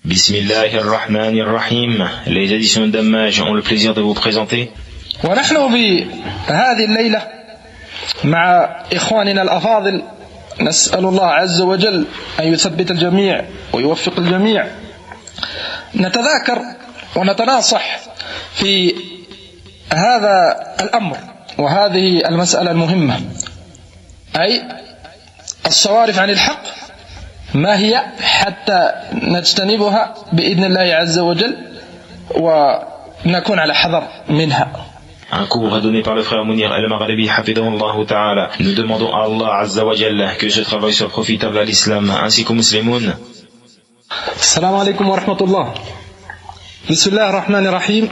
Bismillahir Rahmanir Rahim. Les éditions Dammaj ont le plaisir de vous présenter. ونحن بهذه الليلة مع إخواننا الأفاضل نسأل الله عز وجل أن يثبت الجميع ويوفق الجميع. نتذاكر ونتناصح في هذا الأمر وهذه المسألة المهمة، أي الصوارف عن الحق ما هي حتى نجتنبها بإذن الله عز وجل ونكون على حذر منها. Un cours donné par le frère Mounir El-Maghribi Hafidahullah Ta'ala. Nous demandons à Allah Azza wa Jalla que ce travail soit profitable à l'islam ainsi qu'aux musulmans. Assalamu alaikum wa rahmatullah. Bismillahir Rahmanir Rahim.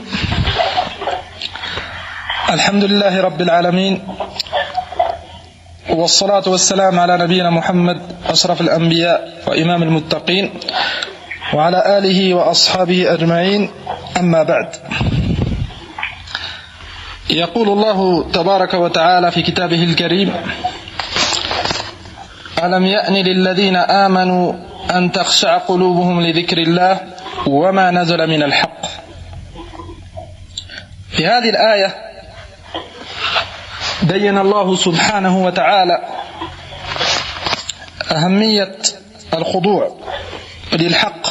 Alhamdulillahi Rabbil Alamin. والصلاة والسلام على نبينا محمد أشرف الأنبياء وإمام المتقين وعلى آله وأصحابه أجمعين. أما بعد، يقول الله تبارك وتعالى في كتابه الكريم: ألم يأن للذين آمنوا أن تخشع قلوبهم لذكر الله وما نزل من الحق. في هذه الآية بين الله سبحانه وتعالى أهمية الخضوع للحق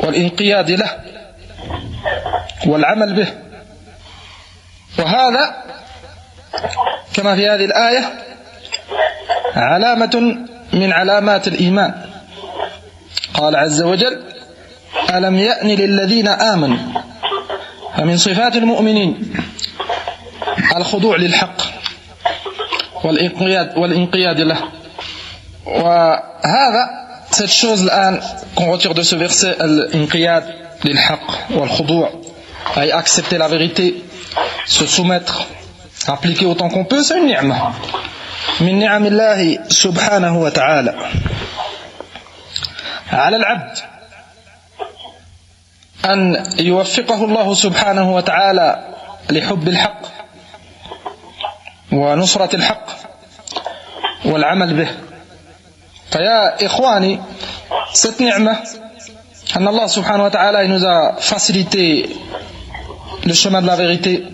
والانقياد له والعمل به، وهذا كما في هذه الآية علامة من علامات الإيمان. قال عز وجل: ألم يأن للذين آمنوا. فمن صفات المؤمنين الخضوع للحق والانقياد له. وهذا cette chose الآن qu'on retire de ce verset الانقياد للحق والخضوع، أي accepter la vérité, se soumettre, appliquer autant qu'on peut, c'est une ni'ma من نعم الله سبحانه وتعالى على العبد أن يوفقه الله سبحانه وتعالى لحب الحق ونصرة الحق والعمل به. فيا إخواني، cette ni'ma أن الله سبحانه وتعالى nous a facilité le chemin de la vérité,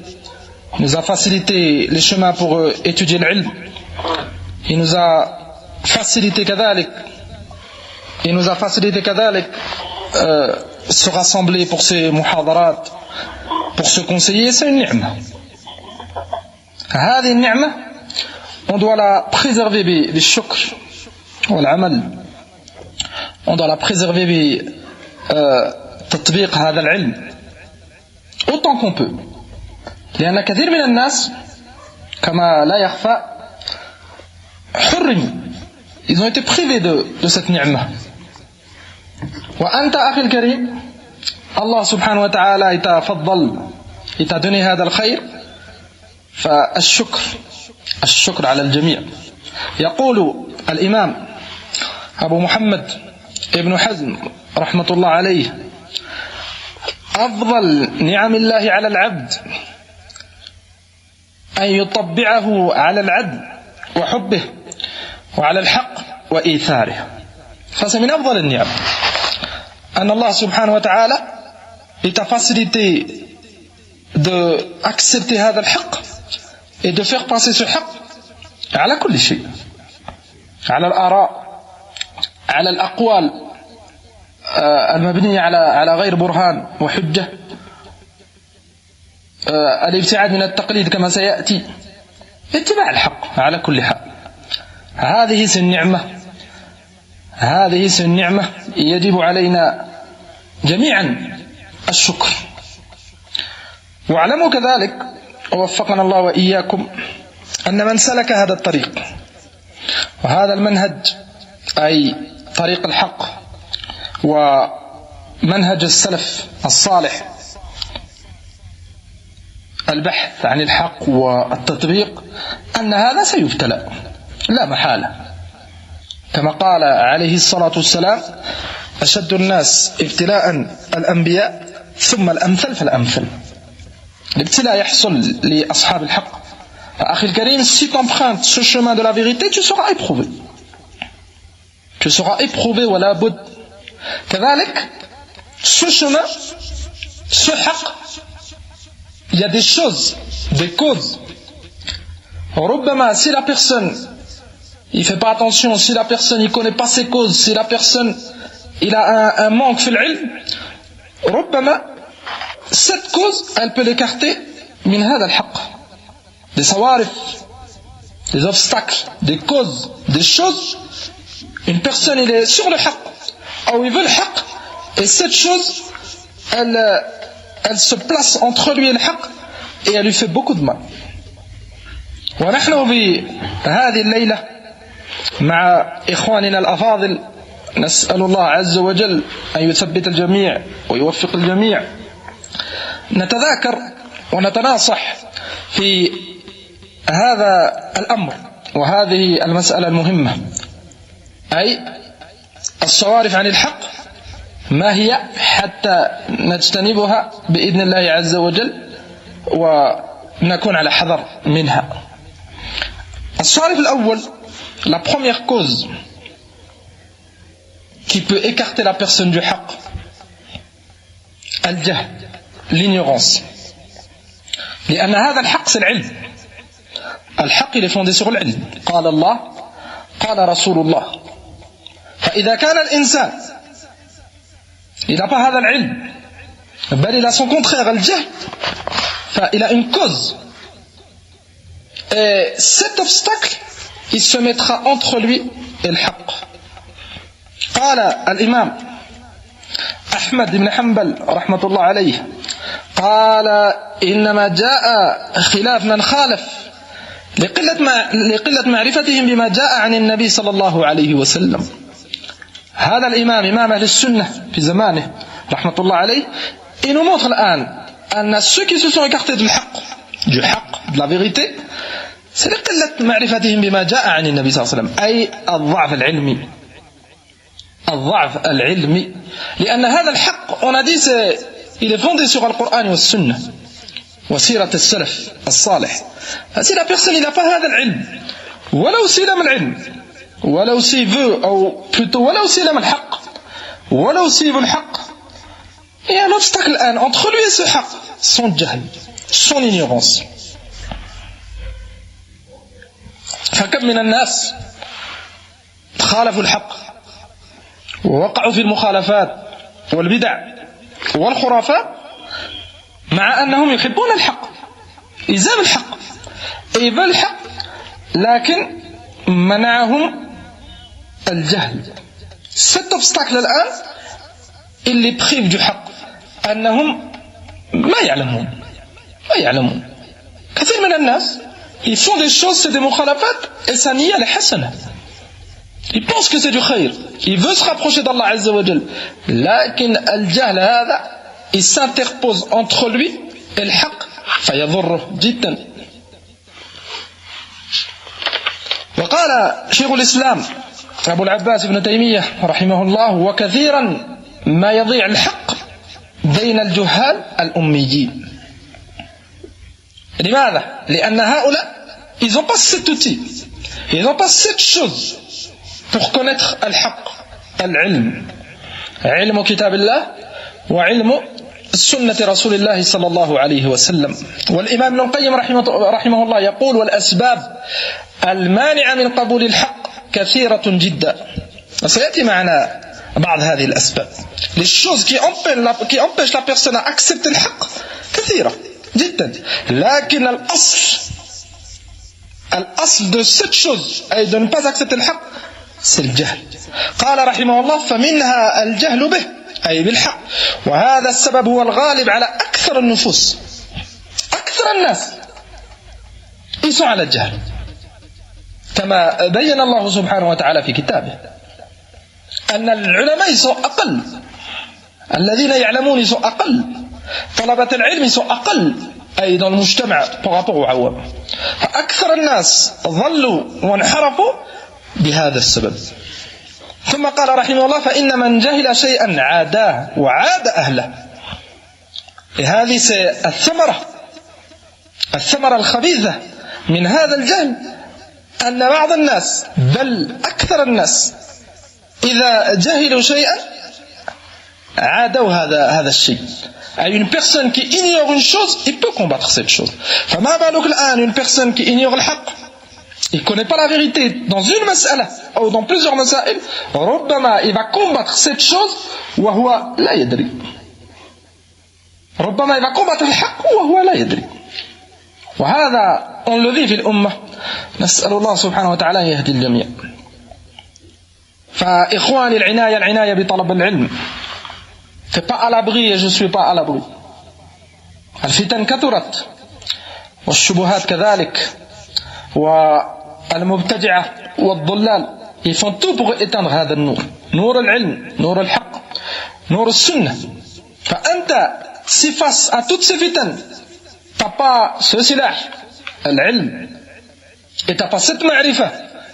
nous a facilité les chemins pour étudier l'ilm, il nous a facilité كذلك se rassembler pour ces muhadarat, pour se conseiller. C'est une ni'ma. هذه النعمة on doit la préserver بالشكر والعمل، on doit la préserver بتطبيق هذا العلم autant qu'on peut، لأن كثير من الناس كما لا يخفى حرموا، ils ont été privés de cette ni'ma. وأنت أخي الكريم، الله سبحانه وتعالى يتفضل، يتدني هذا الخير، فالشكر على الجميع. يقول الإمام أبو محمد ابن حزم رحمة الله عليه: أفضل نعم الله على العبد أن يطبعه على العدل وحبه وعلى الحق وإيثاره. فسمن أفضل النعم أن الله سبحانه وتعالى t'a facilité d'accepter هذا الحق et de faire passer ce حق على كل شيء، على الآراء، على الأقوال المبنية على غير برهان وحجة، الابتعاد من التقليد كما سيأتي، اتباع الحق على كل حال. هذه النعمة يجب علينا جميعا الشكر. واعلموا كذلك ووفقنا الله وإياكم أن من سلك هذا الطريق وهذا المنهج، أي طريق الحق ومنهج السلف الصالح، البحث عن الحق والتطبيق، أن هذا سيبتلى لا محالة، كما قال عليه الصلاة والسلام: أشد الناس ابتلاء الأنبياء ثم الأمثل فالأمثل. L'ibtila yahsul li ashab al-haq. Akhi al-karim, si tu empruntes ce chemin de la vérité, tu seras éprouvé. Tu seras éprouvé, wala bud, كذلك ce chemin, ce haqq, il y a des choses, des causes. ربما si la personne il fait pas attention, si la personne il connaît pas ses causes, si la personne il a un manque في العلم, ربما cette cause elle peut l'écarter من هذا الحق. Des sawarif, des obstacles, des causes, des choses. Une personne il est sur le haqq ou il veut le haqq, et cette chose elle se place entre lui et le haqq et elle lui fait beaucoup de mal. ونحن بهذه الليلة مع إخواننا الأفاضل نسأل الله عز وجل أن يثبت الجميع ويوفق الجميع، نتذاكر ونتناصح في هذا الأمر وهذه المسألة المهمة، أي الصوارف عن الحق ما هي حتى نجتنبها بإذن الله عز وجل ونكون على حذر منها. الصارف الأول, la première cause qui peut écarter la personne du haqq, al-jahl, l'ignorance. لأن هذا الحق c'est العلم. الحق il est fondé sur العلم. قال الله قال رسول الله. فإذا كان الإنسان il n'a pas هذا العلم بل il a son contraire الجهل, فإل a une cause. Et cet obstacle il se mettra entre lui et le haqq. قال الإمام أحمد بن حنبل رحمة الله عليه قال إنما جاء خلاف من خالف لقلة معرفتهم بما جاء عن النبي صلى الله عليه وسلم. هذا الإمام إمام أهل السنة في زمانه رحمة الله عليه, il nous montre الآن أن ceux qui se sont écartés du haqq, de la vérité, c'est لقلة معرفتهم بما جاء عن النبي صلى الله عليه وسلم, أي الضعف العلمي. لأن هذا الحق on a dit il est fondé sur le Coran et la Sunna وسيرة السلف الصالح. Si la personne il n'a pas هذا العلم ولو سلم العلم ولو s'il veut ou plutôt ولو سلم الحق ولو s'il veut le حق, il y a un obstacle entre lui et ce حق, son jahl, son ignorance. فكم من الناس خالفوا الحق ووقعوا في المخالفات والبدع والخرافات مع أنهم يحبون الحق, ils aiment الحق et ils veulent الحق, لكن منعهم الجهل. Cet obstacle الآن il les prive du حق, أنهم ما يعلمون. كثير من الناس ils font des choses, c'est des mukhalafat et ça nie les hasana. Ils pensent que c'est du khayr, il veut se rapprocher d'Allah Azza wa Jal, lakin al-jahl hada il s'interpose entre lui et le haqq fayadurruh jiddan. وقال شيخ الإسلام أبو العباس ابن تيمية رحمه الله وكثيرا ما يضيع الحق بين الجهال الأميين. لماذا؟ لأن هؤلاء ils n'ont pas cet outil, ils n'ont pas cette chose pour connaître الحق, العلم, علم كتاب الله وعلم سنة رسول الله صلى الله عليه وسلم. والإمام ابن القيم رحمه الله يقول والأسباب المانعة من قبول الحق كثيرة جدا. وسيأتي معنا بعض هذه الأسباب. Les choses qui empêchent la personne à accepter الحق كثيرة جدا, لكن الأصل de cette chose et de ne pas accepter الحق c'est le jahl. قال رحمه الله فمنها الجهل به أي بالحق, وهذا السبب هو الغالب على أكثر النفوس. أكثر الناس ils sont على الجهل كما بين الله سبحانه وتعالى في كتابه أن العلماء sont أقل, الذين يعلمون sont أقل, طلبة العلم sont أقل أي dans le مجتمع par rapport aux عوام. فأكثر الناس ضلوا وانحرفوا بهذا السبب. ثم قال رحمه الله فإن من جهل شيئا عاداه وعاد أهله. هذه الثمرة الخبيثة من هذا الجهل أن بعض الناس بل أكثر الناس إذا جهلوا شيئا عادوا هذا الشيء. Une personne qui ignore une chose, il peut combattre cette chose. فما بالك الآن une personne qui ignore الحق, il ne connaît pas la vérité dans une mas'ala ou dans plusieurs مسائل, ربما il va combattre cette chose وهو لا يدري. ربما il va combattre الحق وهو لا يدري. وهذا on le vit في الأمة. نسأل الله سبحانه وتعالى يهدي الجميع. فإخواني العناية بطلب العلم. T'es pas à l'abri et je suis pas à l'abri. الفتن كثرت والشبهات كذلك والمبتدعة والضلال. Ils font tout pour éteindre هذا النور. نور العلم, نور الحق, نور السنة. فأنت si face à toutes ces fitnes, t'as pas ce silah, العلم, et t'as pas cette ma'rifa,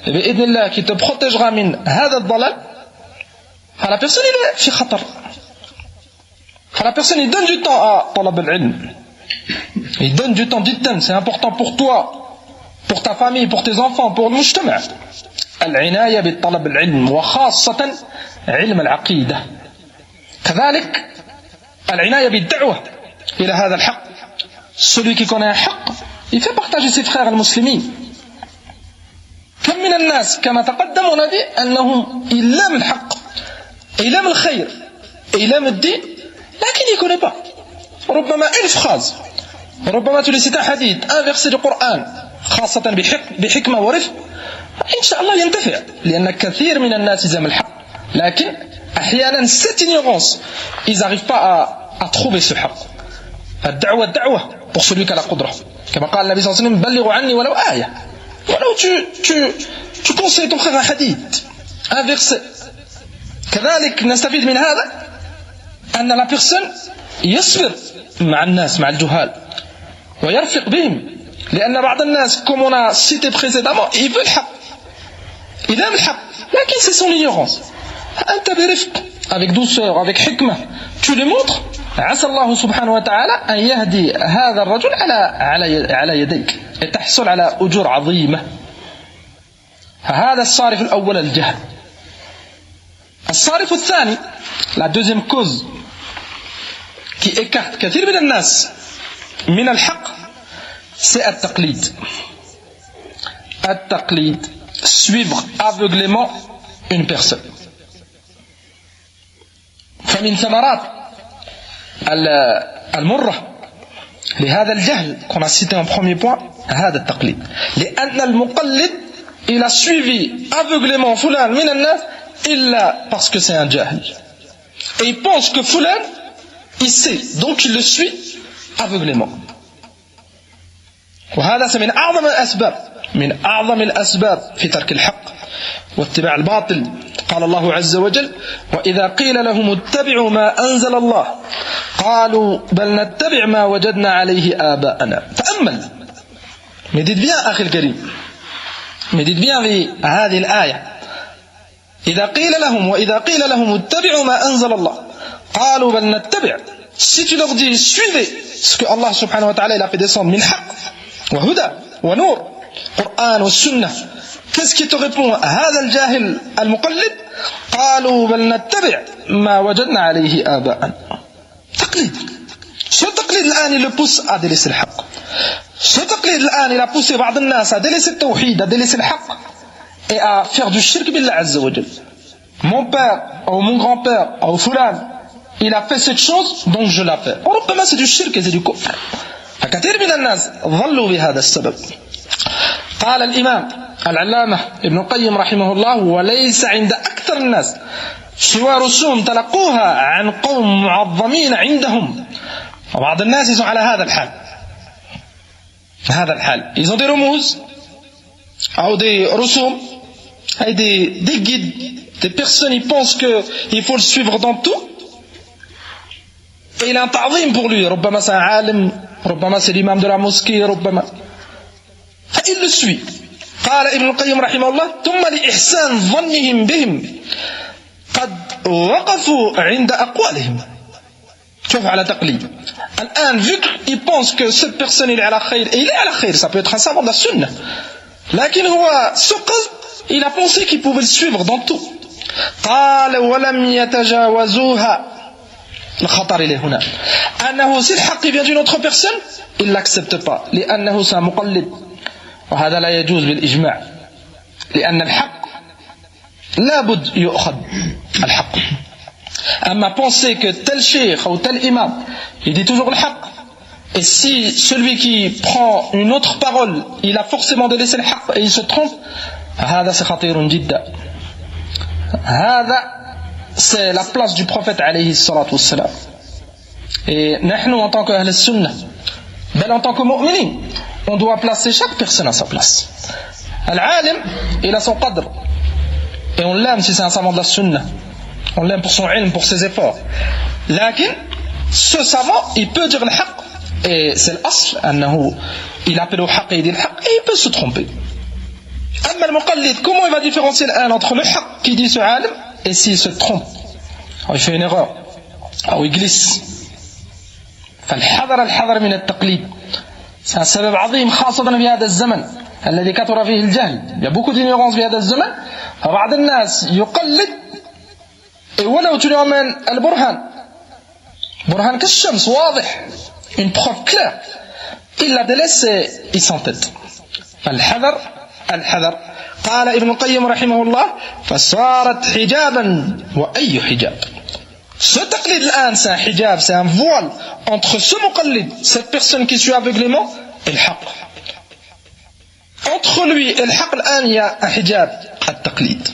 بإذن الله qui te protégera من هذا الضلال, la personne il est في خطر. La personne il donne du temps à talab al-ilm. Il donne du temps, jiddan, c'est important pour toi, pour ta famille, pour tes enfants, pour le mujtama'. العناية بطلب العلم وخاصة علم العقيدة. كذلك العناية بالدعوة إلى هذا الحق. Celui qui connaît un حق, il fait partager ses frères المسلمين. كم من الناس كما تقدم on a dit أنهم ils aiment الحق, ils aiment le خير, ils aiment le din, لكن il ne connaît pas. ربما une phrase, ربما tu lui cites un hadith, un verset du Coran, خاصة بحكمة ورفق, إن شاء الله ينتفع. لأن كثير من الناس يزم الحق, لكن أحيانا cette ignorance, ils n'arrivent pas à trouver ce حق. الدعوة pour celui qui a la قدرة. كما قال النبي صلى الله عليه وسلم بلغوا عني ولو آية. ولو tu conseilles ton frère un hadith, un verset. كذلك نستفيد من هذا أن la personne يصبر مع الناس, مع الجهال, ويرفق بهم. لأن بعض الناس comme on a cité précédemment, il veut الحق, il aime الحق, لكن c'est son ignorance. أنت برفق, avec douceur, avec حكمة, tu lui montres. عسى الله سبحانه وتعالى أن يهدي هذا الرجل على يديك, et تحصل على أجور عظيمة. هذا الصارف الأول الجهل. الصارف الثاني, la deuxième cause qui écarte كثير من الناس من الحق, c'est التقليد. التقليد, suivre aveuglément une personne. فمن ثمرات المرة لهذا الجهل qu'on a cité en premier point, هذا التقليد. لأن المقلد il a suivi aveuglément فلان من الناس إلا parce que c'est un jahil. Et il pense que fulan il sait, donc il le suit aveuglément. وهذا من أعظم الأسباب في ترك الحق واتباع الباطل. قال الله عز وجل وإذا قيل لهم اتبعوا ما أنزل الله قالوا بل نتبع ما وجدنا عليه آباءنا. تأمل, médite bien أخي الكريم, médite bien في هذه الآية. إذا قيل لهم اتبعوا ما أنزل الله قالوا بل نتبع. Si tu leur dis suivez ce que Allah subhanahu wa ta'ala il a fait descendre min haqq wa huda wa nur, Coran wa sunnah, qu'est-ce qui te répond هذا الجاهل المقلد؟ قالوا بل نتبع ما وجدنا عليه آباءنا. تقليد. Ce taqlid الآن il le pousse à délaisser le haqq. Ce taqlid الآن il a poussé بعض الناس à délaisser le tawhid, à délaisser le haqq et à faire du shirk billah azza wa jal. Mon père ou mon grand-père ou fulan il a fait cette chose donc je la fais. وربما c'est du shirk et c'est du kufr. فكثير من الناس ضلوا بهذا السبب. قال الإمام العلامة ابن القيم رحمه الله وليس عند أكثر الناس سوى رسوم تلقوها عن قوم معظمين عندهم. وبعض الناس ils sont على هذا الحال. Ils ont des رموز ou des رسوم, des guides, des personnes ils pensent qu'il faut le suivre dans tout. Et il a un ta'zim pour lui. ربما c'est un alim, ربما c'est l'imam de la mosquée, ربما. Il le suit. قال ابن القيم رحمه الله ثم لإحسان ظنهم بهم قد وقفوا عند أقوالهم. شوف على تقليد. الآن vu qu'il pense que cette personne il est à la khayr, et il est à la khayr, ça peut être un savant de la sunna. لكن هو سقط, il a pensé qu'il pouvait le suivre dans tout. قال ولم يتجاوزوها الخطر إليه هنا أنه si le haqq vient d'une autre personne il l'accepte pas لأنه c'est un مقلد وهذا لا يجوز بالإجماع لأن الحق لابد يؤخذ الحق أما penser que tel cheikh ou tel imam il dit toujours le haqq et si celui qui prend une autre parole il a forcément de laisser le haqq et il se trompe هذا c'est خطير جدا هذا c'est la place du prophète alayhi salatu wassalam et nous en tant qu'ahl sunnah bel en tant que mu'minin on doit placer chaque personne à sa place al-alim il a son qadr et on l'aime si c'est un savant de la sunnah on l'aime pour son ilm, pour ses efforts lakin ce savant il peut dire le haqq et c'est l'asl il appelle au haqq et il dit le haqq et il peut se tromper amma al-muqallid comment il va différencier entre le haqq qui dit ce alim et s'il se trompe ou il fait une erreur ou il glisse فالحذر من التقليد c'est un سبب عظيم خاصة في هذا الزمن الذي كثر فيه الجهل il y a beaucoup d'ignorance في هذا الزمن فبعض الناس يقلد ولو tu lui emmènes البرهان برهان كالشمس واضح une preuve claire il la délaisse et il s'entête فالحذر قال ابن القيم رحمه الله فصارت حجابا وأي حجاب ce taqlid الآن c'est un hijab c'est un voile entre ce muqallid cette personne qui suit aveuglément et le haqq entre lui et le haqq الآن il y a un hijab التقليد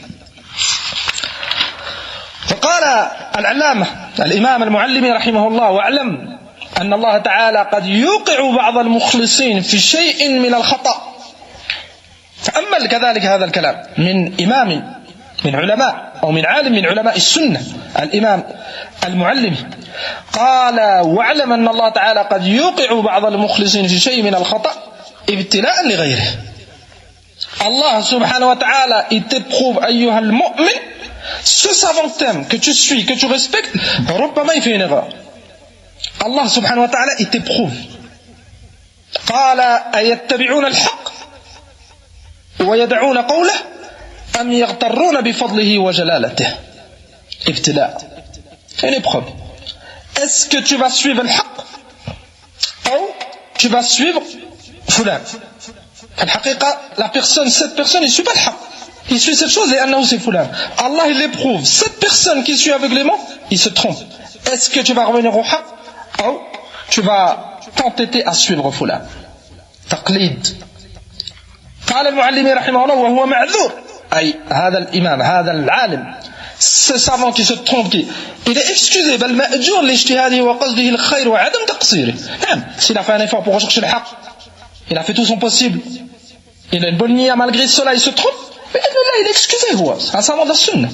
فقال العلامة الإمام المعلمي رحمه الله واعلم أن الله تعالى قد يوقع بعض المخلصين في شيء من الخطأ فأمل كذلك هذا الكلام من إمام من علماء أو من عالم من علماء السنة الإمام المعلم قال واعلم أن الله تعالى قد يوقع بعض المخلصين في شيء من الخطأ ابتلاء لغيره الله سبحانه وتعالى il t'éprouve أيها المؤمن ce savant que tu suis que tu respectes ربما il fait une erreur Allah سبحانه وتعالى il t'éprouve قال أيتبعون الحق ويدعون قوله أم يغترون بفضله وجلالته ابتلاء une épreuve est-ce que tu vas suivre le haqq ou tu vas suivre fulan الحقيقة la personne cette personne il suit pas le haqq il suit cette chose لأنه c'est fulan Allah il l'éprouve cette personne qui suit aveuglément il se trompe est-ce que tu vas revenir au haqq ou tu vas t'entêter à suivre fulan تقليد قال المعلم رحمه الله وهو معذور أي هذا الإمام هذا العالم ce savant qui se trompe il est excusé بل مأجور لاجتهاده وقصده الخير وعدم تقصيره نعم s'il a fait un effort pour rechercher le haqq il a fait tout son possible il a une bonne niyyah malgré cela il se trompe mais il est excusé هو c'est un savant de la sunna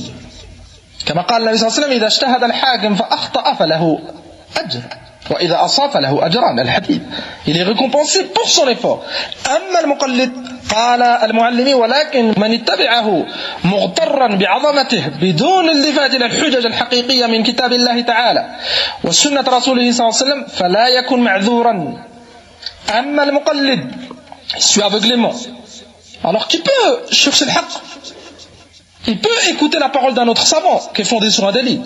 كما قال النبي صلى الله عليه وسلم إذا اجتهد الحاكم فأخطأ فله أجر وإذا أصاب فله أجران الحديث il est récompensé pour son effort أما المقلد قال المعلمي ولكن من اتبعه مغترا بعظمته بدون التفات إلى الحجج الحقيقية من كتاب الله تعالى وسنة رسوله صلى الله عليه وسلم فلا يكون معذورا أما المقلد suit aveuglément alors qu'il peut chercher le haqq il peut écouter la parole d'un autre savant qui est fondé sur un délit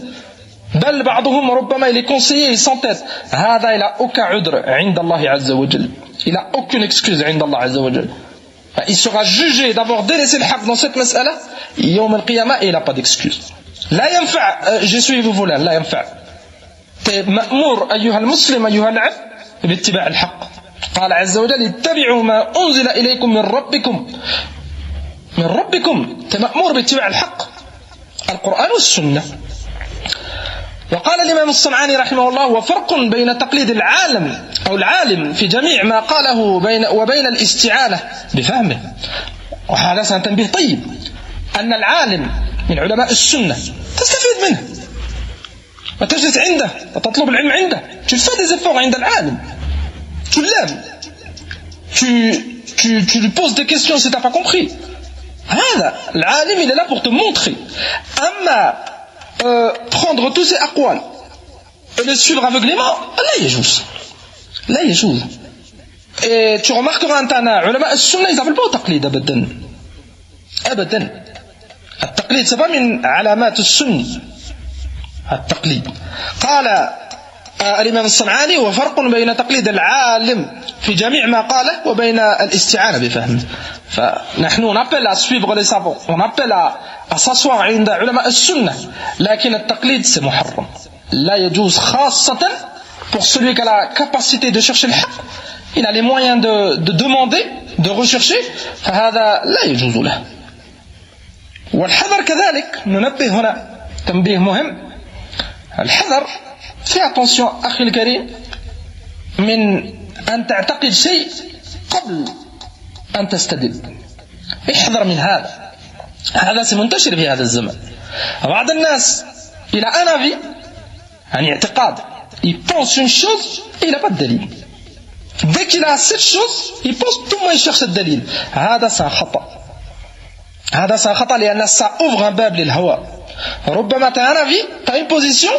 بل بعضهم ربما il est conseillé il s'entête هذا il a aucun عذر عند الله عز وجل il a aucune excuse عند الله عز وجل il sera jugé d'avoir délaissé le haqq dans cette mas'ala يوم القيامة et il n'a pas d'excuse لا ينفع je suis فلان لا ينفع t'es مأمور أيها المسلم أيها العبد باتباع الحق قال عز وجل اتبعوا ما أنزل إليكم من ربكم t'es مأمور باتباع الحق القرآن والسنة وقال الإمام الصنعاني رحمه الله وفرق بين تقليد العالم أو العالم في جميع ما قاله وبين الاستعانة بفهمه وهذا سنتنبيه طيب أن العالم من علماء السنة تستفيد منه وتجلس عنده وتطلب العلم عنده tu fais des efforts عند العالم tu l'aimes tu lui poses des questions si tu n'as pas compris هذا العالم il est là pour te montrer أما prendre tous ces aqwal et les suivre aveuglément لا يجوز et tu remarqueras أن علماء السنة ils n'appellent pas au taqlid أبدا التقليد c'est pas من علامات السنة التقليد قال الإمام الصنعاني هو فرق بين تقليد العالم في جميع ما قاله وبين الاستعانة بفهمه. فنحن نابل à suivre les savants, on appelle à s'asseoir عند علماء السنة, لكن التقليد c'est محرم. لا يجوز خاصة pour celui qui a la capacité de chercher le haqq, il a les moyens de demander, de rechercher, فهذا لا يجوز له. والحذر كذلك, ننبه هنا تنبيه مهم, الحذر fais attention أخي الكريم من أن تعتقد شيء قبل أن تستدل. احذر من هذا سمنتشر في هذا الزمن. بعض الناس il a un avis, un اعتقاد, il pense une chose et il n'a pas de dalil. Dès qu'il a cette chose, il pense tout le monde cherche le dalil. هذا c'est un خطأ. هذا c'est un خطأ لأن ça ouvre un باب للهوى. ربما tu as un avis, tu as une position,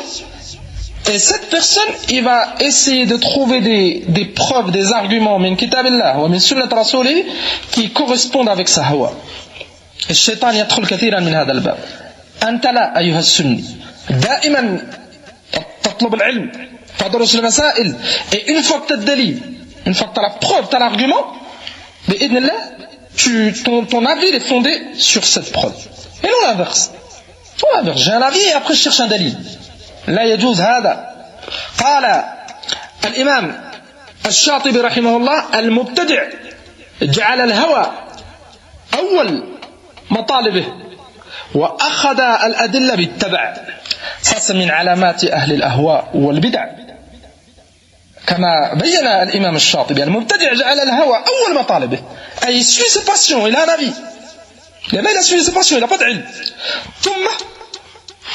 et cette personne, il va essayer de trouver des preuves, des arguments من كتاب الله ومن سنة رسوله qui correspondent avec sa هوى. الشيطان يدخل كثيرا من هذا الباب. أنت لا أيها السني دائما تطلب العلم, تدرس المسائل, et une fois que tu as le dalil, une fois que tu as la preuve, tu as l'argument, بإذن الله, ton avis est fondé sur cette preuve. Et non l'inverse. J'ai un avis et après je cherche un dalil. لا يجوز هذا. قال الإمام الشاطبي رحمه الله المبتدع جعل الهوى أول مطالبه وأخذ الأدلة بالتبع. ça من علامات أهل الأهواء والبدع كما بين الإمام الشاطبي. المبتدع جعل الهوى أول مطالبه, أي il suit ses passions, il a un avis, il a suivi ses passions, il n'a pas de ilm, ثم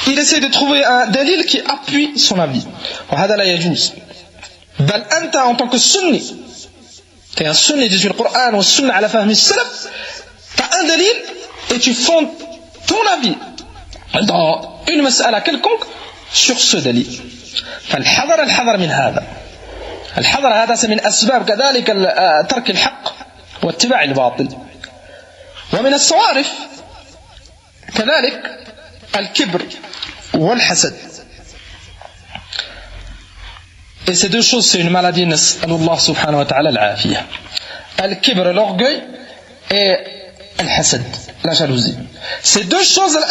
il essaie de trouver un dalil qui appuie son avis. وهذا لا يجوز. بل أنت en tant que sunni, tu es un sunni du Coran ou sunna على فهم السلف, tu as un dalil et tu fondes ton avis dans une مسألة quelconque sur ce dalil. فالحذر من هذا. الحذر هذا من أسباب كذلك ترك الحق واتباع الباطل. ومن الصوارف كذلك الكبر والحسد. Et ces deux choses, c'est une maladie, نسأل الله سبحانه وتعالى العافية. الكبر, l'orgueil, et الحسد, la jalousie. Ces deux choses-là,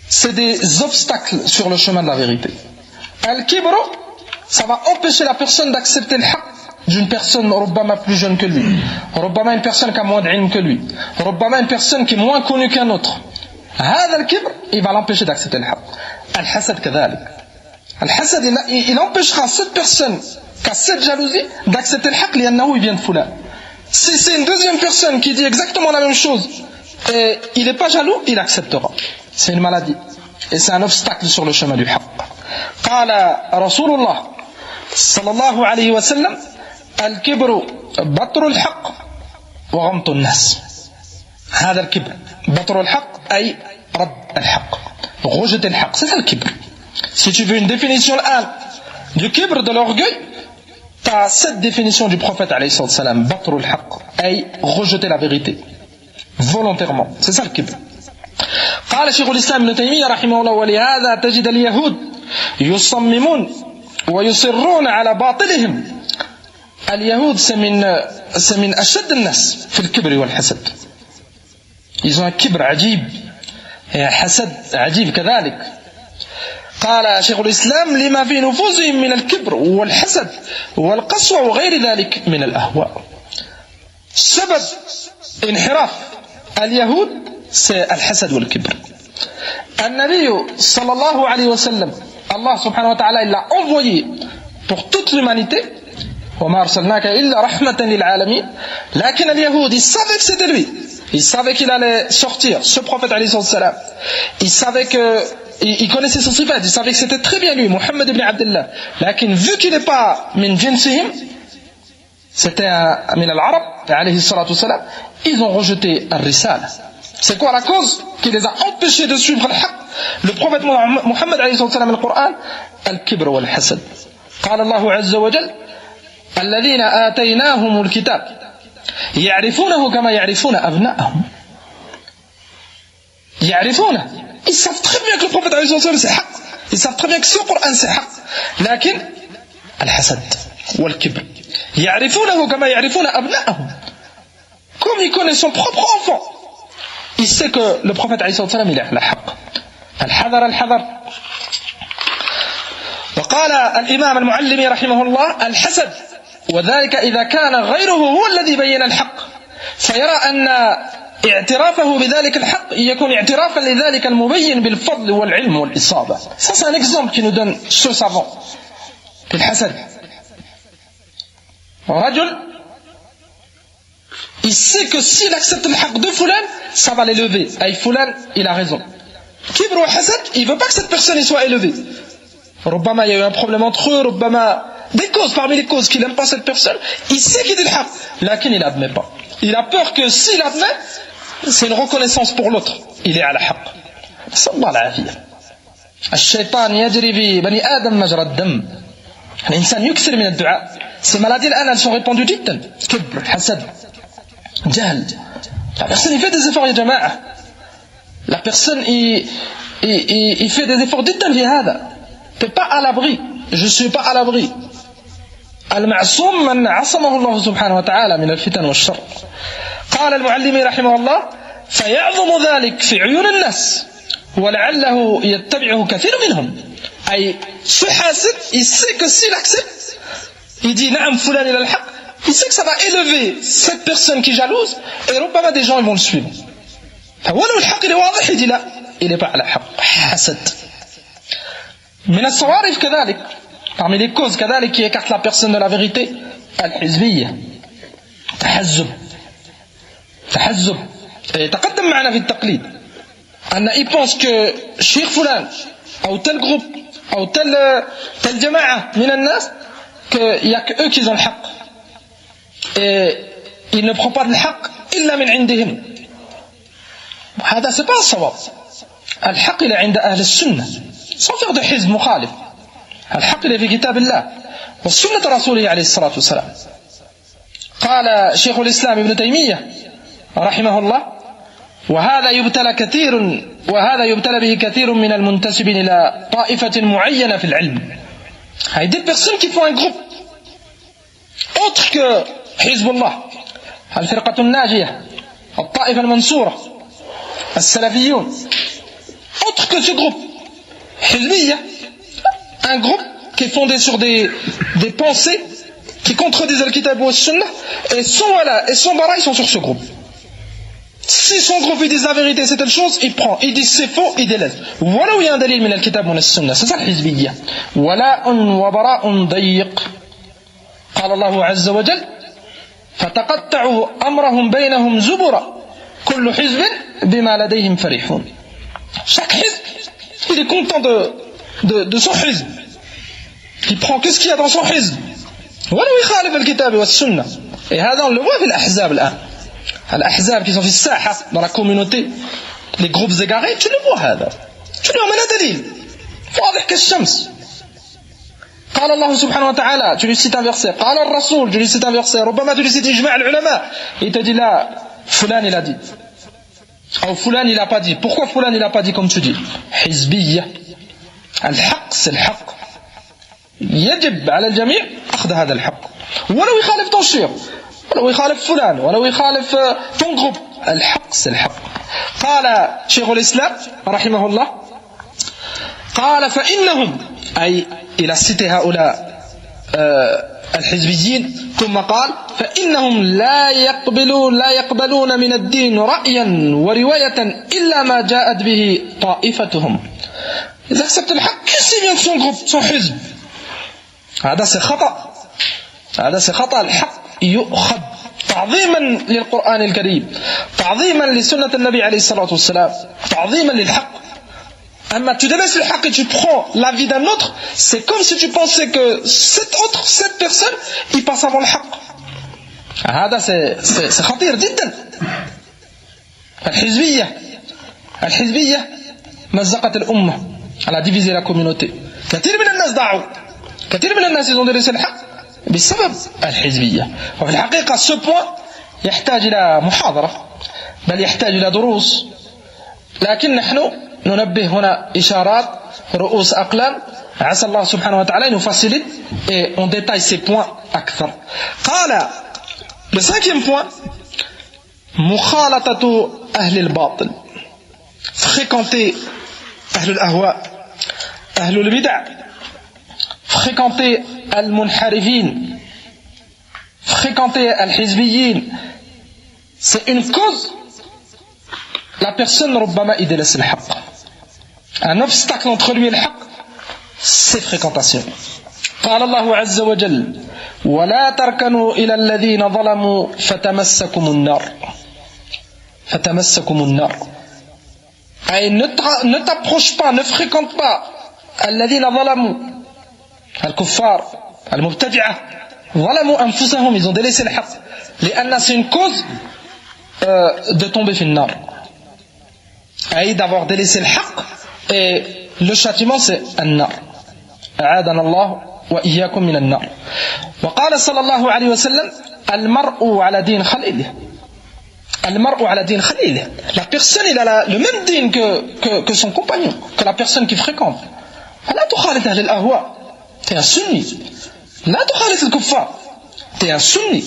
c'est des obstacles sur le chemin de la vérité. الكبر, ça va empêcher la personne d'accepter le haqq d'une personne ربما plus jeune que lui, ربما une personne qui a moins d'ilm que lui, ربما une personne qui est moins connue qu'un autre. هذا الكبر, il va l'empêcher d'accepter le haqq. الحسد كذلك. الحسد, il empêchera cette personne qui a cette jalousie d'accepter le haqq لأنه il vient de fulan. Si c'est une deuxième personne qui dit exactement la même chose et il n'est pas jaloux, il acceptera. C'est une maladie et c'est un obstacle sur le chemin du haqq. قال رسول الله صلى الله عليه وسلم الكبر بطر الحق وغمط الناس. هذا الكبر بطر الحق أي رد الحق, rejeter le haqq, c'est ça le kibr. Si tu veux une définition du kibr, de l'orgueil, tu as cette définition du prophète alayhi salam, بطر الحق أي rejeter la vérité volontairement, c'est ça le kibr. قال شيخ الإسلام ابن تيمية رحمه الله ولهذا تجد اليهود يصممون ويصرون على باطلهم. اليهود c'est من أشد الناس في الكبر والحسد. ils ont un كبر عجيب et un حسد عجيب كذلك. قال شيخ الإسلام لما في نفوسهم من الكبر والحسد والقسوة وغير ذلك من الأهواء. سبب انحراف اليهود c'est الحسد والكبر. النبي صلى الله عليه وسلم, Allah subhanahu wa ta'ala, il l'a envoyé pour toute l'humanité. وما أرسلناك إلا رحمة للعالمين. لكن اليهود, ils savaient que c'était lui, ils savaient qu'il allait sortir, ce prophète alayhi salam. Ils savaient que, ils connaissaient son sifat, ils savaient que c'était très bien lui, Muhammad ibn Abdullah. لكن vu qu'il n'est pas min jinsihim, c'était un min al-arab alayhi salatu wassalam, ils ont rejeté al-risala. C'est quoi la cause qui les a empêchés de suivre le haqq, le prophète Muhammad alayhi salam, le Coran? Al-kibr wal-hasad. قال الله عز وجل الذين آتيناهم الكتاب يعرفونه كما يعرفون أبناءهم. يعرفونه, ils savent très bien que le prophète alayhi salam c'est haqq, Ils savent très bien que ce Coran c'est haq. لكن الحسد والكبر يعرفونه كما يعرفون أبنائهم. Comme il connaît son propre enfant, il sait que le prophète عليه الصلاة والسلام il est على حق. الحذر الحذر. وقال الإمام المعلمي رحمه الله الحسد وذلك إذا كان غيره هو الذي بين الحق فيرى أن اعترافه بذلك الحق يكون اعترافا لذلك المبين بالفضل والعلم والإصابة. Ça c'est un exemple qui nous donne ce savant في الحسد. رجل il sait que s'il accepte le haq de Fulan ça va l'élever. Aïe Fulan il a raison. Kibr ou hasad il veut pas que cette personne soit élevée. ربما il y a eu un problème entre eux, ربما des causes parmi les causes qu'il n'aime pas cette personne, il sait qu'il dit le haq, mais il n'admet pas. Il a peur que s'il admet, c'est une reconnaissance pour l'autre. Il est à la haq. Sallallahu alayhi wa sallam. الشيطان يجري ببني آدم مجرى الدم. الإنسان يكثر من الدعاء. Ces maladies الآن elles sont répandues جدا. كبر, حسد, جهل. La personne il fait des efforts يا جماعة. La personne il fait des efforts جدا في هذا. T'es pas à l'abri. Je suis pas à l'abri. المعصوم من عصمه الله سبحانه وتعالى من الفتن والشر. قال المعلمي رحمه الله فيعظم ذلك في عيون الناس ولعله يتبعه كثير منهم. أي ce حاسد il sait que s'il accepte il dit نعم فلان إلى الحق il sait que ça va élever cette personne qui jalouse et ربما des gens ils vont le suivre. فولو الحق il est واضح il dit لا il est pas على حق. حسد. من الصوارف كذلك parmi les causes كذلك qui écartent la personne de la vérité الحزبية تحزب تقدم معنا في التقليد أن il pense que شيخ فلان أو tel groupe أو tel جماعة من الناس qu'il n'y a que eux qui ont le حق et il ne prend pas le حق إلا من عندهم. هذا c'est pas الصواب. الحق إلى عند أهل السنة sans faire de حزب مخالف. الحق إلى في كتاب الله والسنة رسوله عليه الصلاة والسلام. قال شيخ الإسلام ابن تيمية رحمه الله وهذا يبتلى به كثير من المنتسبين إلى طائفة معينة في العلم. هاي des personnes qui font un groupe autre que حزب الله الفرقة الناجية الطائفة المنصورة السلفيون autre que ce groupe حزبية un groupe qui est fondé sur des pensées qui contredisent le kitab ou le sunnah et son bara ils sont sur ce groupe. Si son groupe il dit la vérité c'est telle chose il prend, il dit c'est faux il délaisse. ولو il y a un dalil من الكتاب ou le sunnah. C'est ça الحزبية. ولاء وبراء ضيق. قال الله عز وجل فتقطعوا أمرهم بينهم زبرا كل حزب بما لديهم فرحون. Chaque حزب il est content de son حزب. Il prend qu'est-ce qu'il y a dans son حزب. ولو يخالف الكتاب والسنة. Et هذا on le voit في الأحزاب الآن. الأحزاب qui sont في الساحة dans la communauté, les groupes égarés, tu le vois هذا. Tu lui emmènes un دليل. واضح كالشمس. قال الله سبحانه وتعالى, tu lui cites un verset. قال الرسول, tu lui cites un verset. ربما tu lui cites إجماع العلماء. Il te dit là, فلان il a dit. Ou فلان il a pas dit. Pourquoi فلان il a pas dit comme tu dis? حزبية. الحق c'est le حق. يجب على الجميع أخذ هذا الحق. ولو يخالف ton شيخ. ولو يخالف فلان. ولو يخالف ton groupe. الحق c'est le حق. قال شيخ الإسلام رحمه الله قال فإنهم أي إلى cité هؤلاء الحزبيين ثم قال فإنهم لا يقبلون من الدين رأيا ورواية إلا ما جاءت به طائفتهم. Ils acceptent le haq que c'est bien de son groupe, son حزب. هذا c'est خطأ. هذا c'est خطأ. الحق يؤخذ تعظيما للقرآن الكريم تعظيما لسنة النبي عليه الصلاة والسلام تعظيما للحق. أما tu délaisses le haq et tu prends l'avis d'un autre, c'est comme si tu pensais que cette personne, il passe avant le haq. هذا c'est خطير جدا. الحزبية مزقت الأمة. Elle a divisé la communauté. كثير من الناس ضاعوا. كثير من الناس ils ont délaissé le haq بسبب الحزبية. وفي الحقيقة ce point يحتاج إلى محاضرة بل يحتاج إلى دروس. لكن نحن ننبه هنا إشارات رؤوس أقلام عسى الله سبحانه وتعالى nous facilite et on détaille ces points أكثر. قال le cinquième point مخالطة أهل الباطل fréquenter أهل الأهواء أهل البدع fréquenter المنحرفين fréquenter الحزبيين c'est une cause. La personne ربما يدلس الحق. Un obstacle entre lui et le حق c'est fréquentation. قال الله عز وجل ولا تركنوا إلى الذين ظلموا فتمسكم النار. Et ne t'approche pas, ne fréquente pas الذين ظلموا الكفار المبتدعة ظلموا أنفسهم, ils ont délaissé le حق لأن c'est une cause de tomber في النار. Et d'avoir délaissé le حق et le châtiment c'est النار. أعاذنا الله وإياكم من النار. وقال صلى الله عليه وسلم المرء على دين خليله. المرء على دين خليله. La personne il a le même dîn que son compagnon, que la personne qui fréquente. لا تخالط أهل الأهواء. T'es un sunni. لا تخالط الكفار. T'es un sunni.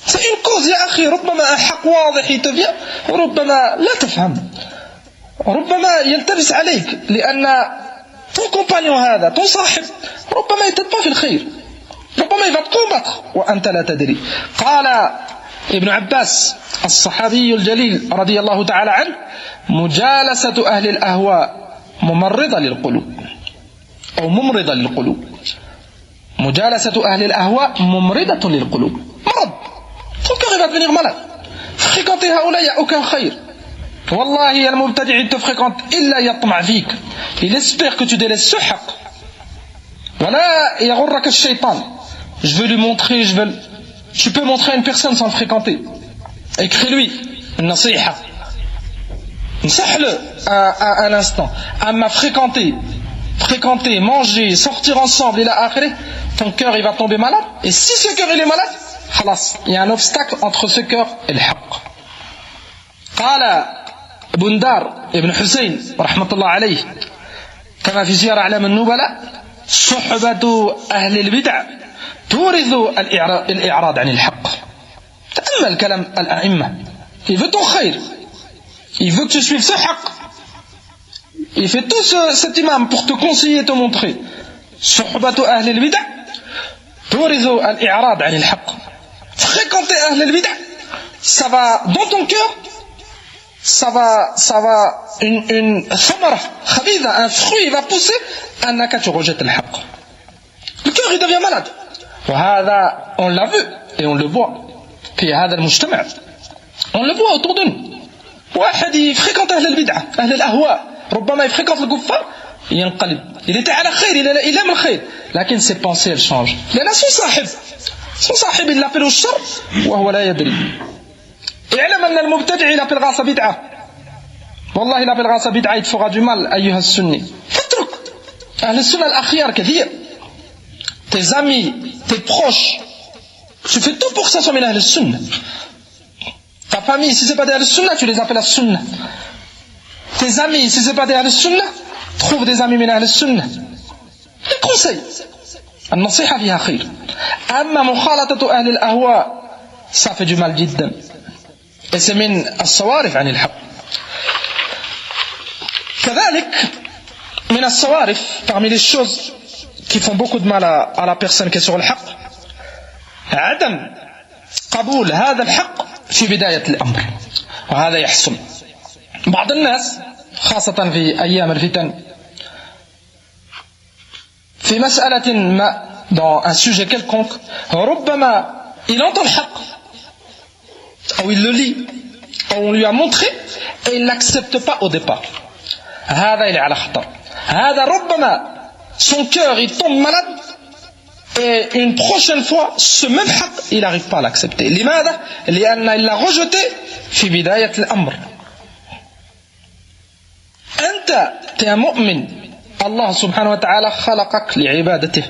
C'est une cause يا أخي. ربما الحق واضح يتبع وربما لا تفهم. ربما يلتبس عليك لأن ton compagnon هذا ton صاحب ربما يتبع في الخير. ربما il va te combattre وأنت لا تدري. قال ابن عباس الصحابي الجليل رضي الله تعالى عنه مجالسة أهل الأهواء ممرضة للقلوب أو ممرضة للقلوب. مجالسة أهل الأهواء ممرضة للقلوب. مرض. Ton cœur va devenir malade. Fréquenter هؤلاء il n'y a aucun خير. والله المبتدع il te fréquente إلا يطمع فيك. Il espère que tu délaisses ce حق. ولا يغرك الشيطان. Je veux lui montrer, tu peux montrer à une personne sans le fréquenter. Écris-lui une nasiha. Nsahle un instant. Amma fréquenter, manger, sortir ensemble, et là, ton cœur il va tomber malade. Et si ce cœur il est malade, khalas, il y a un obstacle entre ce cœur et le haqq. قال بندار ابن حسين رحمة الله عليه كما في سير أعلام النبلاء صحبة أهل البدع تورث الإعراض عن الحق. تأمل كلام الأئمة. Il veut ton khayr. Il veut que tu suives ce haqq. Il fait tout cet imam pour te conseiller et te montrer. صحبة أهل البدع تورث الإعراض عن الحق. Fréquenter أهل البدع, ça va dans ton cœur, ça va une thamara khabitha, un fruit il va pousser, annaka tu rejettes le haqq. Le cœur il devient malade. وهذا on l'a vu et on le voit. في هذا المجتمع on le voit autour de nous. واحد يفريكونت أهل البدعة أهل الأهواء ربما يفريكونت الكفار ينقلب. Il était على خير, il aime le خير, لكن ses pensées elles changent. لأن son صاحب il l'appelle au الشر وهو لا يدري. اعلم أن المبتدع il appelle غاصة بدعة. والله il appelle غاصة بدعة il te fera du mal أيها السني. فاترك أهل السنة الأخيار كثير. Tes amis, tes proches, tu fais tout pour que ça soit min ahl al-sunnah. Ta famille, si c'est pas des ahl al-sunnah, tu les appelles al-sunnah. Tes amis, si c'est pas des ahl al-sunnah, trouve des amis min ahl al-sunnah. Les conseils. Al-nasiha fiha khayr. Amma mukhalatatu ahl al-ahwa, ça fait du mal jiddan. Et c'est min al-sawarif an al-haq. كذلك من الصوارف, parmi les choses qui font beaucoup de mal à la personne qui est sur le haqq, عدم قبول هذا الحق في بداية الأمر. وهذا يحصل بعض الناس خاصة في أيام الفتن في مسألة ما dans un sujet quelconque, ربما il entend le haqq ou il le lit ou on lui a montré et il l'accepte pas au départ. هذا il est على خطر. هذا ربما son cœur il tombe malade et une prochaine fois ce même haqq il n'arrive pas à l'accepter. لماذا؟ لأن il l'a rejeté في بداية الأمر. أنت t'es un mu'min. Allah subhanahu wa ta'ala خلقك لعبادته.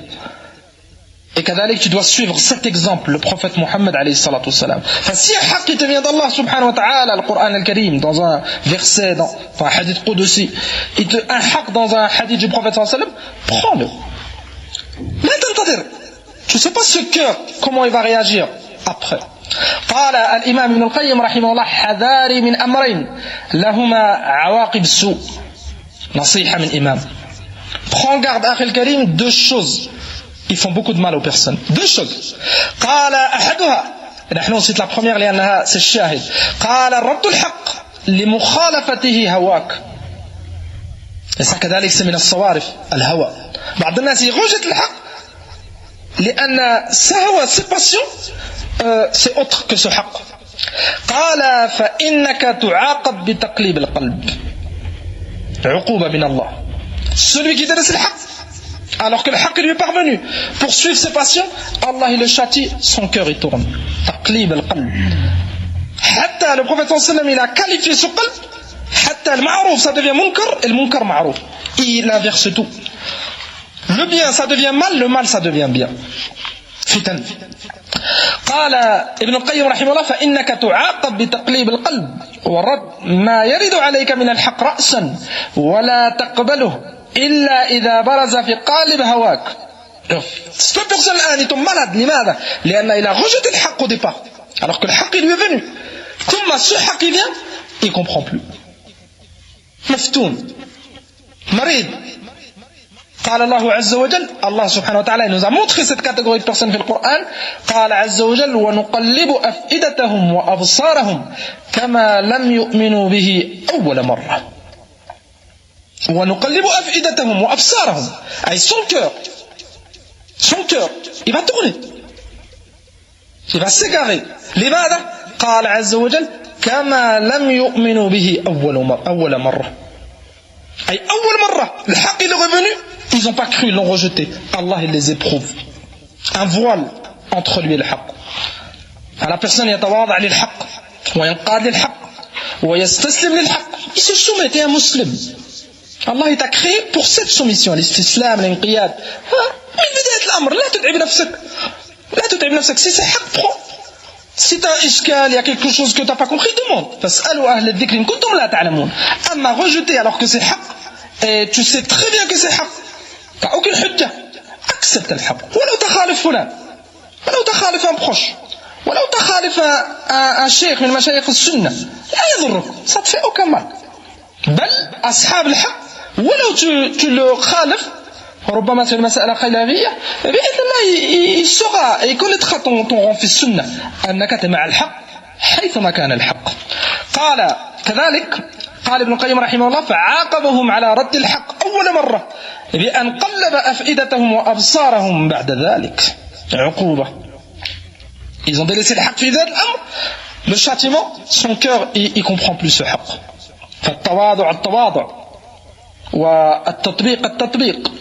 Et كذلك tu dois suivre cet exemple, le prophète Mohammed alayhi salatu wassalam. Si un haqq qui te vient d'Allah subhanahu wa ta'ala, le Coran al-Karim, dans un verset, dans un hadith Qudusi, un haqq dans un hadith du prophète sallallahu alayhi wa sallam, prends-le. لا تنتظر. Tu ne sais pas ce cœur, comment il va réagir après. قال الإمام ابن القيم رحمه الله حذاري من أمرين لهما عواقب سوء. نصيحة من إمام. Prends garde, أخي الكريم, deux choses. Ils font beaucoup de mal aux personnes. Deux choses. قال أحدها. نحن نصيت la première لأنها c'est الشاهد. قال رد الحق لمخالفته هواك. Et ça كذلك c'est من الصوارف الهوى. بعض الناس يغوجت الحق لأن سهوى ses passions c'est autre que ce حق. قال فإنك تعاقب بتقليب القلب. عقوبة من الله. Celui qui délaisse le حق alors que le haqq lui est parvenu pour suivre ses passions, Allah il le châtie, son cœur il tourne. Taqlib al-qalb. Hatta le prophète sallallahu alayhi wa sallam il a qualifié ce qalb, hatta al-ma'rouf ça devient munkar et le munkar ma'rouf. Il inverse tout. Le bien ça devient mal, le mal ça devient bien. Fitan. قال ابن القيم رحمه الله فإنك تعاقب بتقليب القلب ورد ما يرد عليك من الحق رأسا ولا تقبله إلا إذا برز في قالب هواك. Cette personne il tombe malade. لماذا؟ لأن il a rejeté le haqq au départ alors que le haqq lui est venu. Comme ce haqq vient, il comprend plus. مفتون مريض. قال الله عز وجل, Allah subhanahu wa ta'ala nous a montré cette catégorie de personnes في القرآن. قال عز وجل ونقلب أفئدتهم وأبصارهم كما لم يؤمنوا به أول مرة. ونقلب أفئدتهم وأبصارهم أي son cœur il va tourner, il va s'égarer. لماذا؟ قال عز وجل كما لم يؤمنوا به أول مرة أي أول مرة الحق il est revenu, ils n'ont pas cru, ils l'ont rejeté. Allah il les éprouve, un voile entre lui et le حق. la personne يتواضع للحق وينقاد للحق ويستسلم للحق, il se soumet, il est un musulman. Allah il t'a créé pour cette soumission, l'istislam, l'inqiyad. من بداية الأمر لا تتعب نفسك. Si c'est حق, prends. Si tu as un iskal, il y a quelque chose que tu n'as pas compris, demande. فاسألوا أهل الذكر إن كنتم لا تعلمون. أما rejeter alors que c'est حق et tu sais très bien que c'est حق, tu n'as aucune حجة, accepte الحق. ولو تخالف فلان, ولو تخالف un proche, ولو تخالف un شيخ من مشايخ السنة, لا يضرك, ça ne te fait aucun mal. بل أصحاب الحق ولو tu le خالف ربما c'est une مسألة خلافية بإذن الله il saura, il connaîtra ton rang في السنة أنك مع الحق حيثما كان الحق. قال كذلك قال ابن القيم رحمه الله فعاقبهم على رد الحق أول مرة بأن قلب أفئدتهم وأبصارهم بعد ذلك. عقوبة. Ils ont délaissé le حق في ذات الأمر, le châtiment, son cœur il comprend plus ce حق. فالتواضع التواضع والتطبيق التطبيق.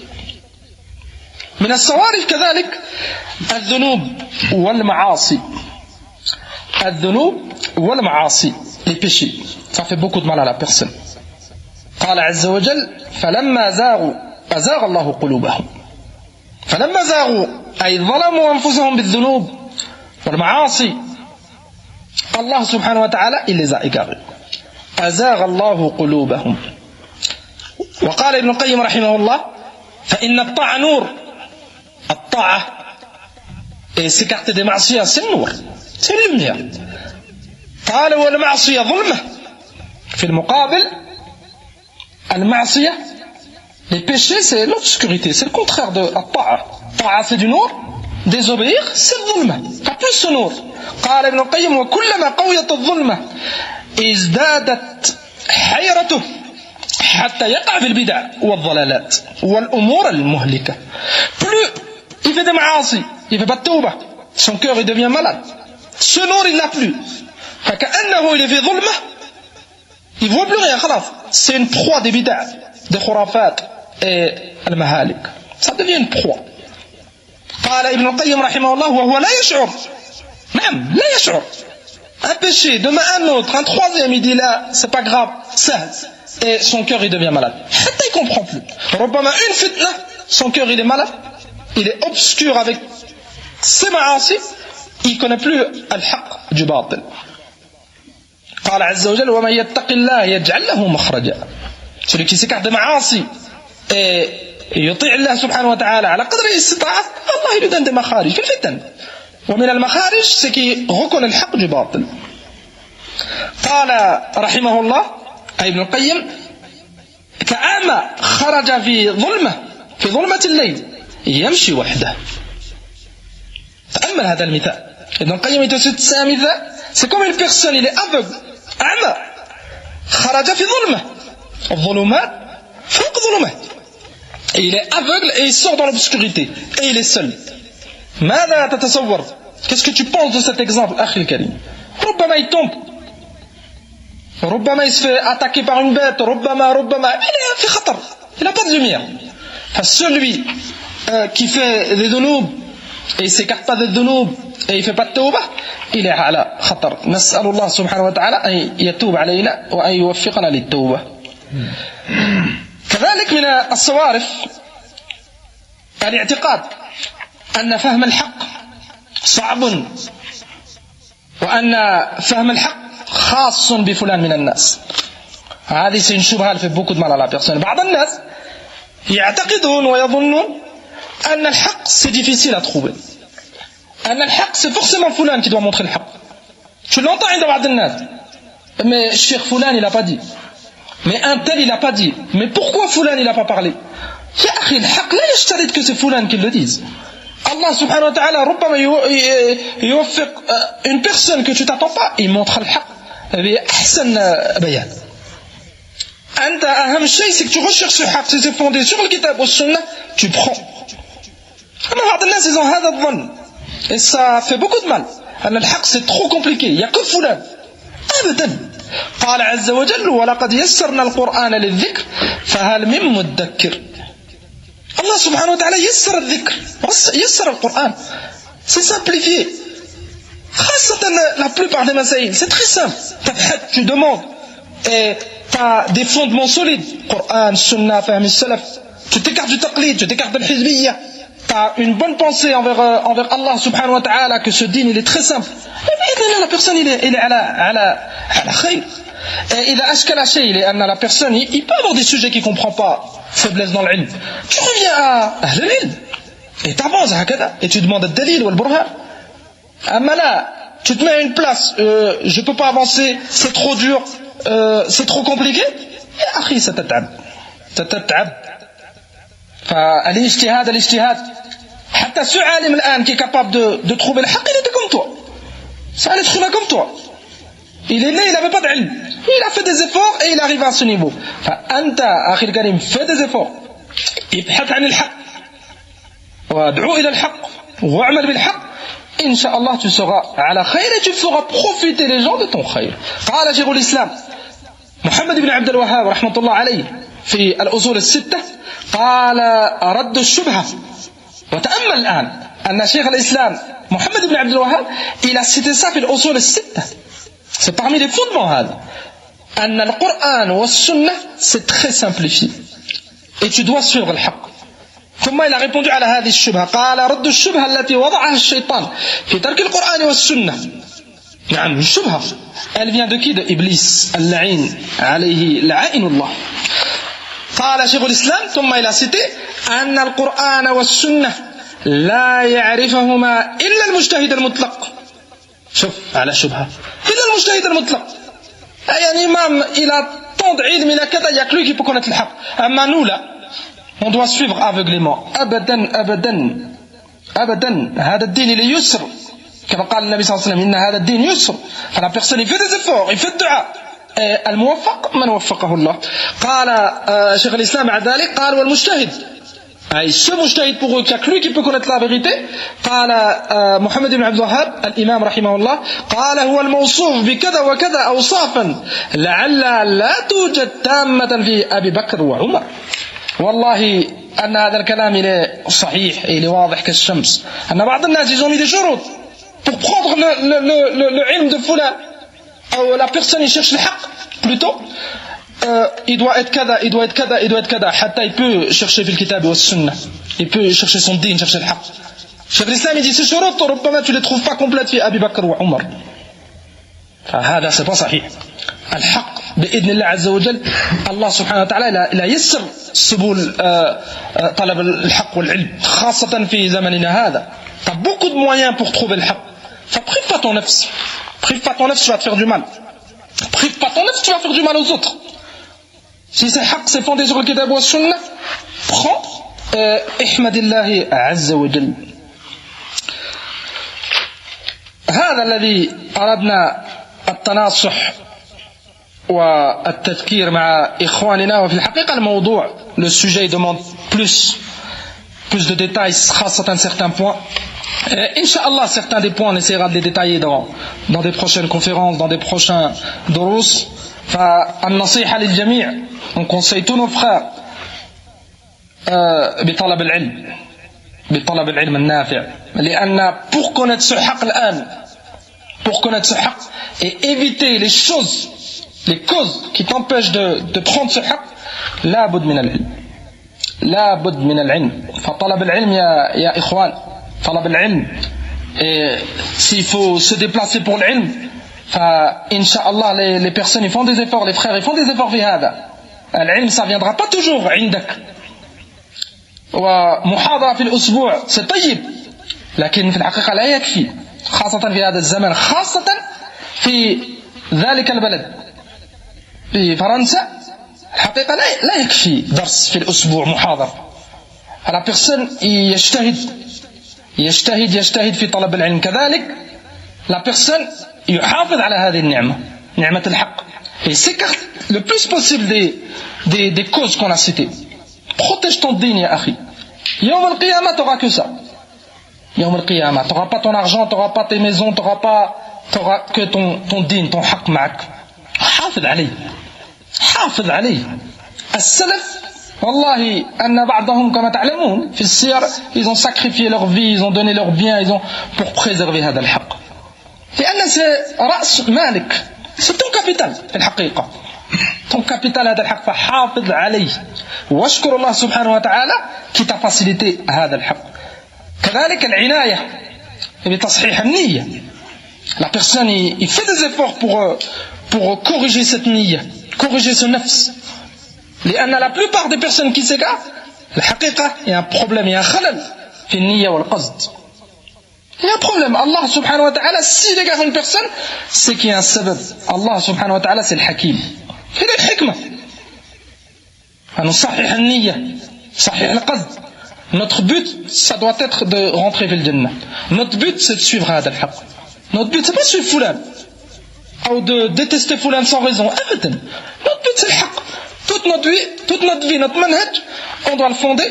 من الصوارف كذلك الذنوب والمعاصي. الذنوب والمعاصي, les péchés, ça fait beaucoup de mal à la personne. قال عز وجل فلما زاغوا أزاغ الله قلوبهم. فلما زاغوا أي ظلموا أنفسهم بالذنوب والمعاصي, Allah subhanahu wa ta'ala il les a égarés. أزاغ الله قلوبهم. وقال ابن القيم رحمه الله فإن الطاعة نور. الطاعة et s'écarter des معصية c'est le nour, c'est une lumière. قال والمعصية ظلمة. في المقابل المعصية, les péchés c'est l'obscurité, c'est le contraire de الطاعة. الطاعة c'est du nour, désobéir c'est le ظلمة, pas plus ce nour. قال ابن القيم وكلما قويت الظلمة ازدادت حيرته حتى يقع في البدع والضلالات والأمور المهلكة. Plus il fait des maassis, il fait pas de tauba, son cœur il devient malade, ce nour il n'a plus, فكأنه il est في ظلمة, il voit plus rien, خلاص, c'est une proie des bid'a, des khurafat et al-mahalik, ça devient une proie. قال ابن القيم رحمه الله وهو لا يشعر. نعم لا يشعر. Un péché, demain un autre, un troisième, il dit là, c'est pas grave, ça. Et son cœur il devient malade. Hatta il comprend plus. ربما une fitna, son cœur il est malade, il est obscur avec ces ma'asi, il ne connaît plus al-haq du batil. قال عز وجل ومن يتق الله يجعل له مخرجا. Celui qui s'écarte de ma'asi et يطيع الله سبحانه وتعالى على قدر الاستطاعة, Allah il lui donne des makharij في الفتن. ومن المخارج c'est qui reconnaît الحق du batil. قال رحمه الله ابن القيم كأعمى خرج في ظلمة الليل يمشي وحده. تأمل هذا المثال. ابن القيم c'est un مثال. C'est comme une personne, il est aveugle, أعمى, خرج في ظلمة, الظلمات فوق ظلمات. Et il est aveugle et il sort dans l'obscurité et il est seul. ماذا تتصور? Qu'est-ce que tu penses de cet exemple, أخي الكريم? ربما il tombe, ربما il se fait attaquer par une bête, ربما il est في خطر, il n'a pas de lumière. Celui qui fait des dhunoub et il ne s'écarte pas des dhunoub et il ne fait pas de tawbah, il est على خطر. نسأل الله سبحانه وتعالى أن يتوب علينا وأن يوفقنا للتوبة. كذلك من الصوارف الاعتقاد أن فهم الحق صعب وأن فهم الحق خاص بفلان من الناس. هذه c'est une shubha, elle fait beaucoup de mal à la personne. بعض الناس يعتقدون ويظنون أن الحق c'est difficile à trouver. أن الحق c'est forcément فلان qui doit montrer le حق. Tu l'entends عند بعض الناس. Mais Cheikh Foulan il n'a pas dit. Mais un tel il n'a pas dit. Mais pourquoi Foulan il n'a pas parlé? يا أخي الحق لا يشترط que c'est فلان qui le dise. Allah subhanahu wa ta'ala ربما يوفق une personne que tu t'attends pas, il montre الحق بأحسن بيان. أنت أهم شيء c'est que tu recherches ce حق, c'est fondé sur le kitab ou sunna, tu prends. أما بعض الناس ils ont هذا الظن et ça fait beaucoup de mal. أن الحق c'est trop compliqué, il n'y a que فلان. أبدا. قال عز وجل ولقد يسرنا القرآن للذكر فهل من مدكر. Allah subhanahu wa ta'ala يسر الذكر, يسر القرآن, c'est simplifié. La plupart des masaïl, c'est très simple. Tu demandes et tu as des fondements solides, Coran, Sunna, Fahm al-Salaf. Tu t'écartes du taqlid, tu t'écartes de l'hizbiyya. Tu as une bonne pensée envers Allah subhanahu wa ta'ala, que ce din il est très simple. Et la personne il est ala khayr. Et il a ashkala shay, la personne il peut avoir des sujets qu'il ne comprend pas, faiblesse dans l'ilm. Tu reviens à ahl al-ilm et tu avances et tu demandes le dalil ou le burhan. Amma là, tu te mets à une place, je ne peux pas avancer, c'est trop dur, c'est trop compliqué. يا أخي ستتعب. فالاجتهاد حتى ce عالم الآن qui est capable de trouver le haqq, il était comme toi. C'est un être humain comme toi. Il est né, il n'avait pas d'ilm. Il a fait des efforts et il arrive à ce niveau. فأنت أخي الكريم fais des efforts. ابحث عن الحق وادعو إلى الحق واعمل بالحق. Inch'Allah, tu seras ala khayr et tu feras profiter les gens de ton khayr. قال شيخ الإسلام محمد بن عبد الوهاب رحمة الله عليه في الأصول الستة قال رد الشبهة. وتأمل الآن أن شيخ الإسلام محمد بن عبد الوهاب il a cité ça في الأصول الستة. C'est parmi les fondements هذا. أن القرآن والسنة c'est très simplifié et tu dois suivre le haqq. ثم il a répondu على هذه الشبهة قال رد الشبهة التي وضعها الشيطان في ترك القرآن والسنة. نعم الشبهة elle vient de qui? De Iblis اللعين عليه لعائن الله. قال شيخ الإسلام ثم il a cité أن القرآن والسنة لا يعرفهما إلا المجتهد المطلق. شوف على شبهة إلا المجتهد المطلق. يعني إمام il a tant d'ilm, il a كذا, il y a que lui qui peut connaître le haqq. أما nous là on doit suivre aveuglément. أبدا هذا الدين il est يسر كما قال النبي صلى الله عليه وسلم إن هذا الدين يسر. فلا personne il fait des efforts, il fait le dua. الموفق من وفقه الله. قال شيخ الإسلام بعد ذلك قال والمجتهد أي ce مجتهد pour eux, qu'il y a que lui qui peut connaître la vérité. قال محمد بن عبد الوهاب الإمام رحمه الله قال هو الموصوف بكذا وكذا أوصافا لعل لا توجد تامة في أبي بكر وعمر. والله أن هذا الكلام il est صحيح, il est واضح كالشمس. أن بعض الناس ils ont mis des شروط pour prendre le ilm de fulan, ou la personne il cherche le haqq plutôt, il doit être kada, il doit être kada, il doit être kada, حتى il peut chercher في الكتاب والسنة, il peut chercher son din, chercher le haqq. Cheikh l'Islam il dit ces shurut ربما tu les trouves pas complètes في أبي بكر وعمر. فهذا c'est pas صحيح. الحق بإذن الله عز وجل الله سبحانه وتعالى لا يسر سبل طلب الحق والعلم خاصة في زمننا هذا. T'as beaucoup de moyens pour trouver le haqq. Prive pas ton nafs. Prive pas ton nafs, tu vas te faire du mal. Prive pas ton nafs, tu vas faire du mal aux autres. Si c'est haqq, c'est fondé sur le kitab wa sunnah, prends ihmadillahi azza wa jal. هذا الذي أردنا التناصح والتذكير مع إخواننا. وفي الحقيقة الموضوع le sujet demande plus de détails خاصة certains points. Inch'Allah, certains des points on essaiera de les détailler dans des prochaines conférences, dans des prochains durus. فالنصيحة للجميع, on conseille tous nos frères بطلب العلم النافع. لأن pour connaître ce haqq الآن, pour connaître ce haqq et éviter les choses, les causes qui t'empêchent de prendre ce haqq, لا بد من العلم. فطلب العلم يا إخوان, طلب العلم, et s'il faut se déplacer pour l'ilm, فإنشاءالله les personnes ils font des efforts, les frères ils font des efforts في هذا. العلم ça viendra pas toujours عندك. ومحاضرة في الأسبوع c'est طيب, لكن في الحقيقة لا يكفي, خاصة في هذا الزمن, خاصة في ذلك البلد في فرنسا. الحقيقة لا يكفي درس في الأسبوع محاضرة. la personne يجتهد في طلب العلم. كذلك la personne يحافظ على هذه النعمة, نعمة الحق, et s'écarte le plus possible des causes qu'on a citées. Protège ton dîn ya akhi. Yawm al-qiyamah t'auras que ça. Yawm al-qiyamah t'auras pas ton argent, t'auras pas tes maisons, t'auras que ton dîn, ton haqq ma'ak. حافظ عليه. السلف والله أن بعضهم كما تعلمون في السير ils ont sacrifié leur vie, ils ont donné leurs biens, pour préserver هذا الحق. لأن c'est رأس مالك, c'est ton capital في الحقيقة, ton capital هذا الحق. فحافظ عليه واشكر الله سبحانه وتعالى qui t'a facilité هذا الحق. كذلك العناية بتصحيح النية. La personne il fait des efforts pour corriger cette niyyah, corriger ce nafs. لأن la plupart des personnes qui s'égarent, الحقيقة il y a un problème, il y a un khalal في النية والقصد. Il y a un problème. Allah subhanahu wa ta'ala, s'il égare une personne, c'est qu'il y a un sabab. Allah subhanahu wa ta'ala, c'est le hakim. Il est le hikmah. نصحح النية, صحيح القصد. Notre but, ça doit être de rentrer في الجنة. Notre but, c'est de suivre هذا الحق. Notre but, c'est pas de suivre Foulan, ou de détester Foulan sans raison. Notre but, c'est le haq. Toute notre vie, notre manhaj, on doit le fonder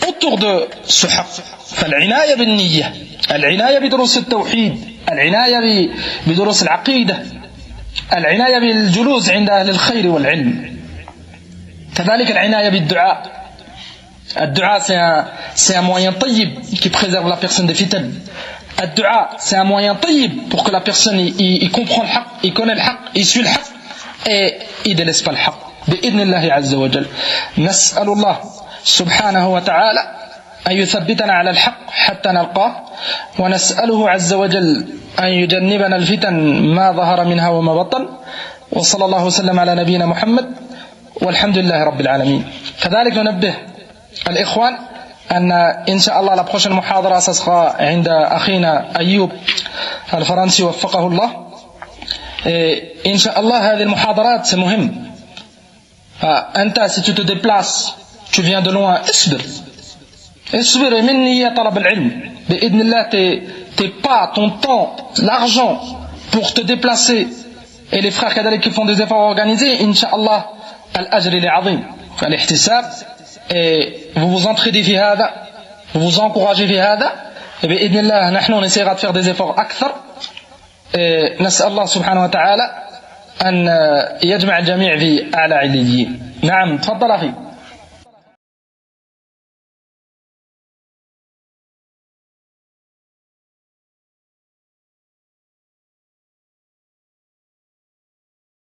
autour de ce haq. فالعناية بالنية, العناية بدروس التوحيد, العناية بدروس العقيدة, العناية بالجلوس عند أهل الخير والعلم. كذلك العناية بالدعاء. الدعاء c'est un moyen طيب qui préserve la personne des fitnes. الدعاء c'est un moyen طيب pour que la personne il comprend le haq, il connaît le haq, il suit le haq et il délaisse pas le haq. بإذن الله عز وجل نسأل الله سبحانه وتعالى أن يثبتنا على الحق حتى نلقاه, ونسأله عز وجل أن يجنبنا الفتن ما ظهر منها وما بطن, وصلى الله وسلم على نبينا محمد والحمد لله رب العالمين. كذلك ننبه الإخوان أن إن شاء الله la prochaine محاضرة ça sera عند أخينا أيوب الفرنسي وفقه الله. إن شاء الله هذه المحاضرات c'est مهم. أنت si tu te déplaces, tu viens de loin, اصبر من نية طلب العلم بإذن الله. tes pas, ton temps, l'argent pour te déplacer, et les frères كذلك qui font des efforts organisés, إن شاء الله الأجر العظيم الاحتساب. Et vous vous entraidez في هذا, vous vous encouragez في هذا, et بإذن الله نحن on essaiera de faire des efforts أكثر. نسأل الله سبحانه وتعالى أن يجمع الجميع في أعلى عليين. نعم تفضل أخي.